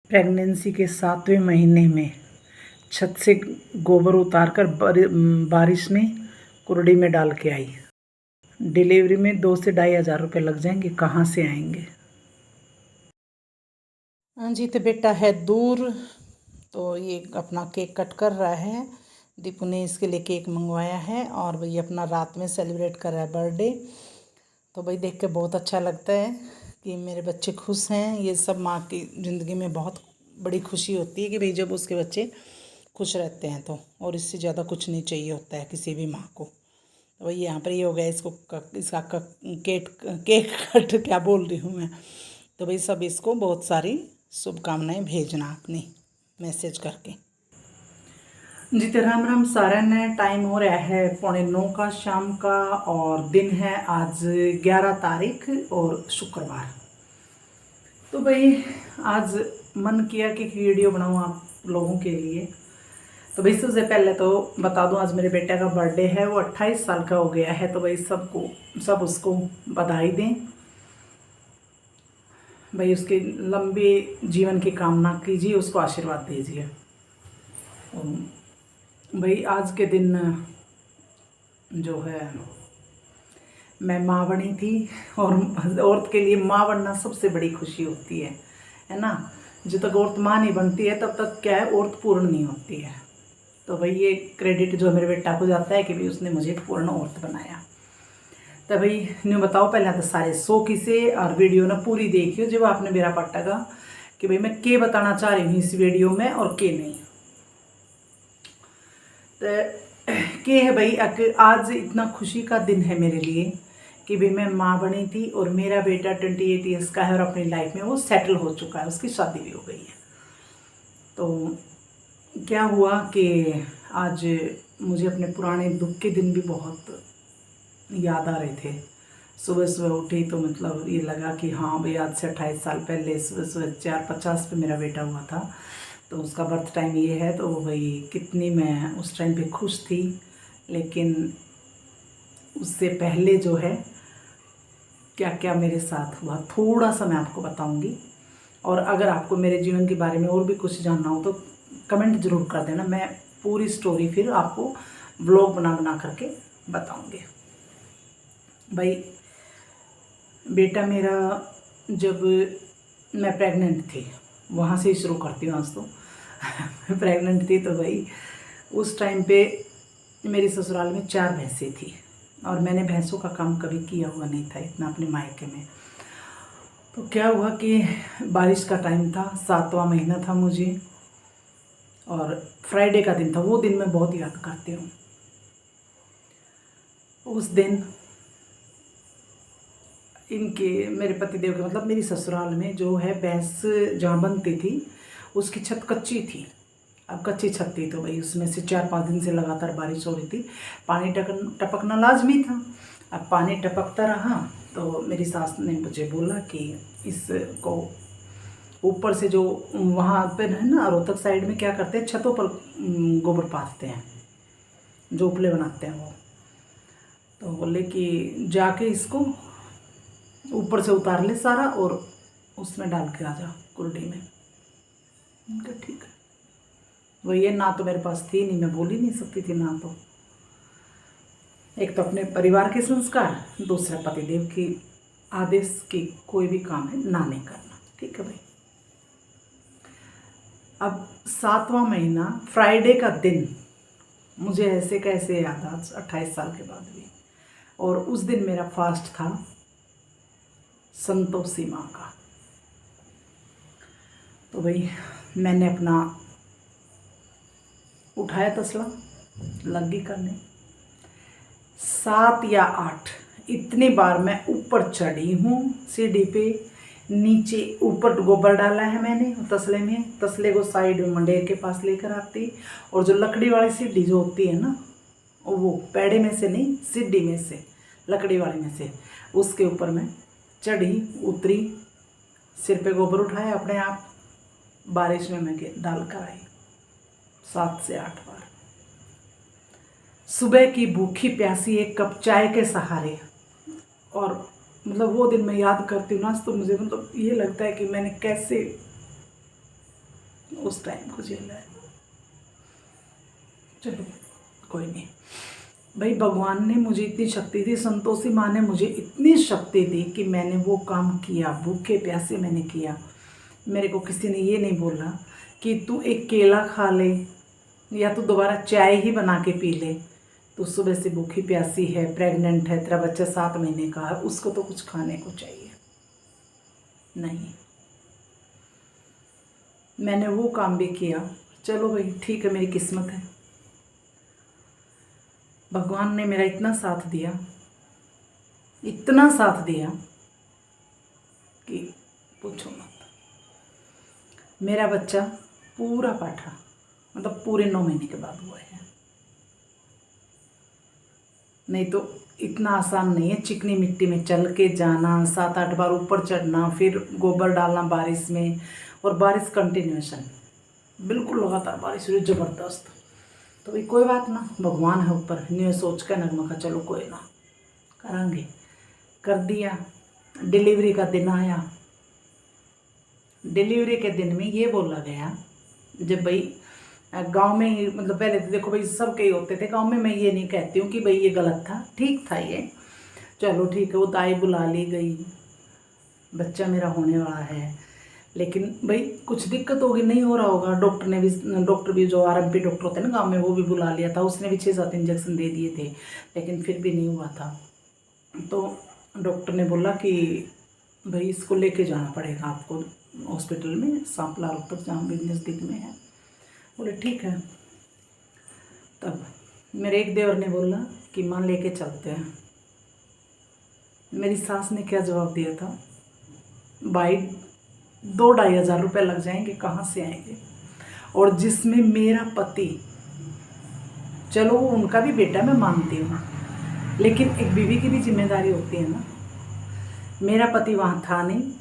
Pregnancy के 7वें महीने में छत से गोबर उतारकर बारिश में कुरडी में डाल के आई। डिलीवरी में 2 से 2,500 रुपये लग जाएंगे, कहाँ से आएंगे। हाँ जी, तो बेटा है दूर, तो ये अपना केक कट कर रहा है। दीपू ने इसके लिए केक मंगवाया है और भाई अपना रात में सेलिब्रेट कर रहा है बर्थडे। तो भाई देख के बहुत अच्छा लगता है कि मेरे बच्चे खुश हैं। ये सब माँ की ज़िंदगी में बहुत बड़ी खुशी होती है कि भाई जब उसके बच्चे खुश रहते हैं तो, और इससे ज़्यादा कुछ नहीं चाहिए होता है किसी भी माँ को। तो भाई यहाँ पर ये हो गया, इसका केक कट क्या बोल रही हूँ मैं। तो भाई सब इसको बहुत सारी शुभकामनाएं भेजना अपनी मैसेज करके। जी तो राम राम सारा ने। टाइम हो रहा है 8:45 का शाम का, और दिन है आज 11 तारीख और शुक्रवार। तो भाई आज मन किया कि वीडियो बनाऊँ आप लोगों के लिए। तो भाई सबसे पहले तो बता दूं, आज मेरे बेटे का बर्थडे है, वो 28 साल का हो गया है। तो भाई सब उसको बधाई दें भाई, उसके लंबे जीवन की कामना कीजिए, उसको आशीर्वाद दीजिए। भाई आज के दिन जो है मैं माँ बनी थी, और औरत के लिए माँ बनना सबसे बड़ी खुशी होती है ना। जब तक औरत माँ नहीं बनती है तब तक क्या है, औरत पूर्ण नहीं होती है। तो भाई ये क्रेडिट जो मेरे बेटा को जाता है कि भाई उसने मुझे पूर्ण औरत बनाया। तो भाई न्यू बताओ पहले तो सारे सो किसे, और वीडियो ना पूरी देखियो जब आपने मेरा पट्टा कि भाई मैं के बताना चाह रही हूँ इस वीडियो में और के नहीं। तो के है भाई, आज इतना खुशी का दिन है मेरे लिए कि भाई मैं माँ बनी थी और मेरा बेटा 28 ईयर्स का है और अपनी लाइफ में वो सेटल हो चुका है, उसकी शादी भी हो गई है। तो क्या हुआ कि आज मुझे अपने पुराने दुख के दिन भी बहुत याद आ रहे थे। सुबह सुबह उठी तो मतलब ये लगा कि हाँ भाई आज से 28 साल पहले सुबह सुबह 4:50 पे मेरा बेटा हुआ था। तो उसका बर्थ टाइम ये है। तो भाई कितनी मैं उस टाइम पे खुश थी, लेकिन उससे पहले जो है क्या क्या मेरे साथ हुआ थोड़ा सा मैं आपको बताऊंगी। और अगर आपको मेरे जीवन के बारे में और भी कुछ जानना हो तो कमेंट ज़रूर कर देना, मैं पूरी स्टोरी फिर आपको व्लॉग बना बना करके बताऊंगी। भाई बेटा मेरा जब मैं प्रेग्नेंट थी, वहाँ से ही शुरू करती हूँ आज तो। मैं प्रेग्नेंट थी तो भाई उस टाइम पे मेरी ससुराल में 4 भैंसें थी, और मैंने भैंसों का काम कभी किया हुआ नहीं था इतना अपने मायके में। तो क्या हुआ कि बारिश का टाइम था, 7वां महीना था मुझे, और फ्राइडे का दिन था। वो दिन मैं बहुत याद करती हूँ। उस दिन इनके मेरे पतिदेव के मतलब मेरी ससुराल में जो है भैंस जहाँ बनती थी उसकी छत कच्ची थी। अब कच्ची छत थी तो भाई उसमें से 4-5 दिन से लगातार बारिश हो रही थी, पानी टपकना लाजमी था। अब पानी टपकता रहा तो मेरी सास ने मुझे बोला कि इसको ऊपर से जो वहाँ पर है ना, रोहतक साइड में क्या करते हैं, छतों पर गोबर पाथते हैं, जो उपले बनाते हैं वो। तो बोले कि जाके इसको ऊपर से उतार ले सारा और उसमें डाल के आ जा कुर्डी में। उनका ठीक है। वही है, ना तो मेरे पास थी नहीं, मैं बोल ही नहीं सकती थी ना। तो एक तो अपने परिवार के संस्कार, दूसरा पतिदेव की आदेश की कोई भी काम है ना नहीं करना। ठीक है भाई। अब 7वां महीना फ्राइडे का दिन मुझे ऐसे कैसे याद आज 28 साल के बाद भी, और उस दिन मेरा फास्ट था संतोषी माँ का। तो भाई मैंने अपना उठाया तसला, लगी करने। 7 या 8 इतनी बार मैं ऊपर चढ़ी हूँ सीढ़ी पे, नीचे ऊपर गोबर डाला है मैंने तसले में, तसले को साइड में मंडेर के पास लेकर आती, और जो लकड़ी वाली सीढ़ी जो होती है ना, वो पेड़े में से नहीं, सीढ़ी में से, लकड़ी वाली में से, उसके ऊपर मैं चढ़ी उतरी, सिर पे गोबर उठाया अपने आप, बारिश में मैं डाल कर आई 7 से 8 बार। सुबह की भूखी प्यासी एक कप चाय के सहारे। और मतलब वो दिन मैं याद करती हूँ ना तो मुझे मतलब ये लगता है कि मैंने कैसे उस टाइम को झेला है। चलो कोई नहीं भाई, भगवान ने मुझे इतनी शक्ति दी, संतोषी माँ ने मुझे इतनी शक्ति दी कि मैंने वो काम किया, भूखे प्यासे मैंने किया। मेरे को किसी ने ये नहीं बोला कि तू एक केला खा ले या तू दोबारा चाय ही बना के पी ले, तू सुबह से भूखी प्यासी है, प्रेग्नेंट है, तेरा बच्चा 7 महीने का है, उसको तो कुछ खाने को चाहिए। नहीं, मैंने वो काम भी किया। चलो भाई ठीक है, मेरी किस्मत है। भगवान ने मेरा इतना साथ दिया, इतना साथ दिया कि पूछो मत। मेरा बच्चा पूरा पाठा, मतलब पूरे 9 महीने के बाद हुआ है। नहीं तो इतना आसान नहीं है चिकनी मिट्टी में चल के जाना, 7-8 बार ऊपर चढ़ना, फिर गोबर डालना बारिश में, और बारिश कंटिन्यूशन, बिल्कुल लगातार बारिश हुई ज़बरदस्त। तो भाई कोई बात ना, भगवान है ऊपर, न्यू सोच का नगमा का, चलो कोई ना, करांगे। कर दिया। डिलीवरी का दिन आया। डिलीवरी के दिन में ये बोला गया, जब भाई गांव में ही, मतलब पहले तो देखो भाई सब कई होते थे गांव में, मैं ये नहीं कहती हूँ कि भाई ये गलत था, ठीक था ये, चलो ठीक है, वो दाई बुला ली गई, बच्चा मेरा होने वाला है। लेकिन भाई कुछ दिक्कत होगी, नहीं हो रहा होगा, डॉक्टर भी जो आरएमपी डॉक्टर होते हैं ना गांव में, वो भी बुला लिया था, उसने भी 6-7 इंजेक्शन दे दिए थे, लेकिन फिर भी नहीं हुआ था। तो डॉक्टर ने बोला कि भाई इसको लेके जाना पड़ेगा आपको हॉस्पिटल में, सांपला तक, जहाँ भी नज़दीक में है। बोले ठीक है। तब मेरे एक देवर ने बोला कि माँ लेके चलते हैं। मेरी सास ने क्या जवाब दिया था, भाई 2-2.5 हज़ार रुपये लग जाएंगे, कहाँ से आएंगे। और जिसमें मेरा पति, चलो वो उनका भी बेटा, मैं मानती हूँ, लेकिन एक बीवी की भी जिम्मेदारी होती है ना। मेरा पति वहाँ था नहीं,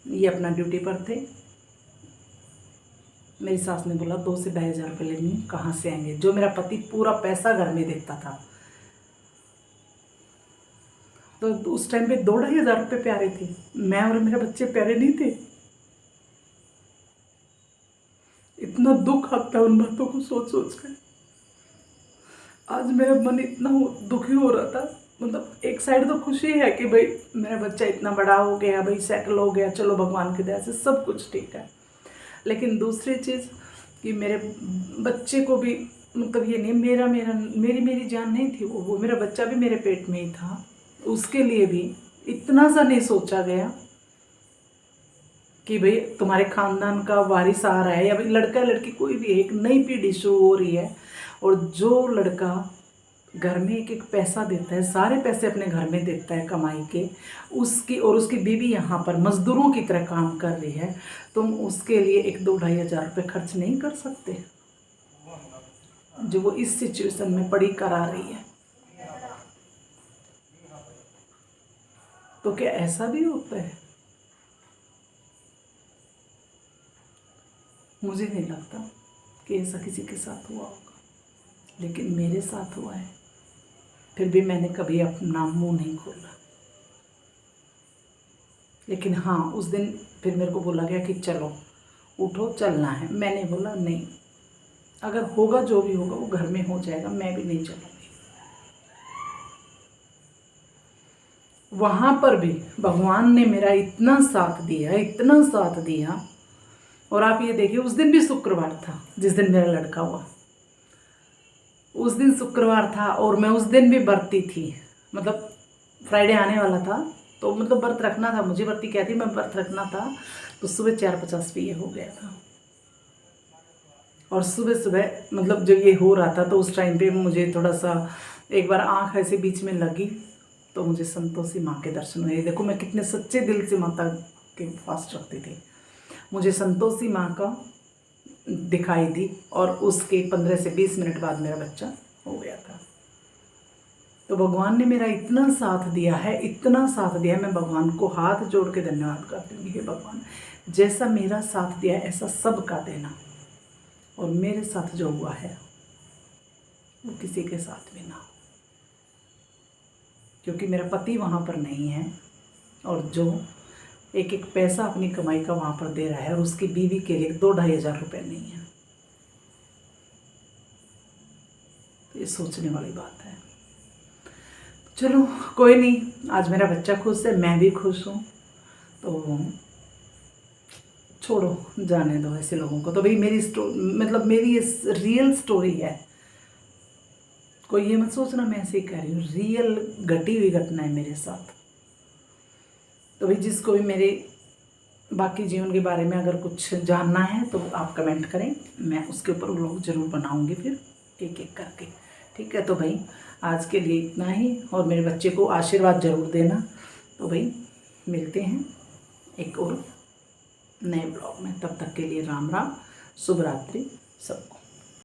ये अपना ड्यूटी पर थे। मेरी सास ने बोला 2 से 2.5 हज़ार रुपये लेंगे, कहाँ से आएंगे, जो मेरा पति पूरा पैसा घर में देता था। तो उस टाइम पे 2-2.5 हज़ार रुपये प्यारे थे, मैं और मेरे बच्चे प्यारे नहीं थे। इतना दुख आता है उन बातों को सोच सोच कर। आज मेरा मन इतना दुखी हो रहा था, मतलब एक साइड तो खुशी है कि भाई मेरा बच्चा इतना बड़ा हो गया, भाई सेटल हो गया, चलो भगवान की दया से सब कुछ ठीक है। लेकिन दूसरी चीज़ कि मेरे बच्चे को भी, मतलब ये नहीं मेरी जान नहीं थी, वो मेरा बच्चा भी मेरे पेट में ही था, उसके लिए भी इतना सा नहीं सोचा गया कि भाई तुम्हारे खानदान का वारिस आ रहा है, या भाई लड़का लड़की कोई भी, एक नई पीढ़ी शुरू हो रही है। और जो लड़का घर में एक एक पैसा देता है, सारे पैसे अपने घर में देता है कमाई के, उसकी और उसकी बीवी यहाँ पर मजदूरों की तरह काम कर रही है, तुम उसके लिए 1-2-2.5 हज़ार रुपये खर्च नहीं कर सकते, जो वो इस सिचुएशन में पड़ी करा रही है। तो क्या ऐसा भी होता है? मुझे नहीं लगता कि ऐसा किसी के साथ हुआ होगा, लेकिन मेरे साथ हुआ है। फिर भी मैंने कभी अपना मुंह नहीं खोला। लेकिन हाँ, उस दिन फिर मेरे को बोला गया कि चलो उठो, चलना है। मैंने बोला नहीं, अगर होगा जो भी होगा वो घर में हो जाएगा, मैं भी नहीं चलूँगी। वहाँ पर भी भगवान ने मेरा इतना साथ दिया, इतना साथ दिया। और आप ये देखिए, उस दिन भी शुक्रवार था जिस दिन मेरा लड़का हुआ, उस दिन शुक्रवार था, और मैं उस दिन भी बरती थी, मतलब फ्राइडे आने वाला था, तो मतलब व्रत रखना था मुझे, बरती क्या थी, मैं व्रत रखना था। तो सुबह 4:50 पे ये हो गया था। और सुबह सुबह मतलब जब ये हो रहा था, तो उस टाइम पे मुझे थोड़ा सा एक बार आँख ऐसे बीच में लगी, तो मुझे संतोषी माँ के दर्शन हुए। देखो मैं कितने सच्चे दिल से माता के फास्ट रखती थी। मुझे संतोषी माँ का दिखाई दी, और उसके 15 से 20 मिनट बाद मेरा बच्चा हो गया था। तो भगवान ने मेरा इतना साथ दिया है, इतना साथ दिया है, मैं भगवान को हाथ जोड़ के धन्यवाद करती हूँ। हे भगवान, जैसा मेरा साथ दिया है ऐसा सबका देना, और मेरे साथ जो हुआ है वो किसी के साथ भी ना हो, क्योंकि मेरा पति वहाँ पर नहीं है। और जो एक एक पैसा अपनी कमाई का वहाँ पर दे रहा है और उसकी बीवी के लिए 2-2,500 रुपये नहीं है। तो ये सोचने वाली बात है। चलो कोई नहीं, आज मेरा बच्चा खुश है, मैं भी खुश हूँ, तो छोड़ो, जाने दो ऐसे लोगों को। तो भाई मेरी मतलब मेरी ये रियल स्टोरी है, कोई ये मत सोचना मैं ऐसे ही कह रही हूँ, रियल घटी हुई घटना है मेरे साथ। तो भाई जिसको भी मेरे बाकी जीवन के बारे में अगर कुछ जानना है तो आप कमेंट करें, मैं उसके ऊपर व्लॉग ज़रूर बनाऊंगी फिर एक एक करके। ठीक है, तो भाई आज के लिए इतना ही, और मेरे बच्चे को आशीर्वाद ज़रूर देना। तो भाई मिलते हैं एक और नए ब्लॉग में, तब तक के लिए राम राम, शुभ रात्रि सबको।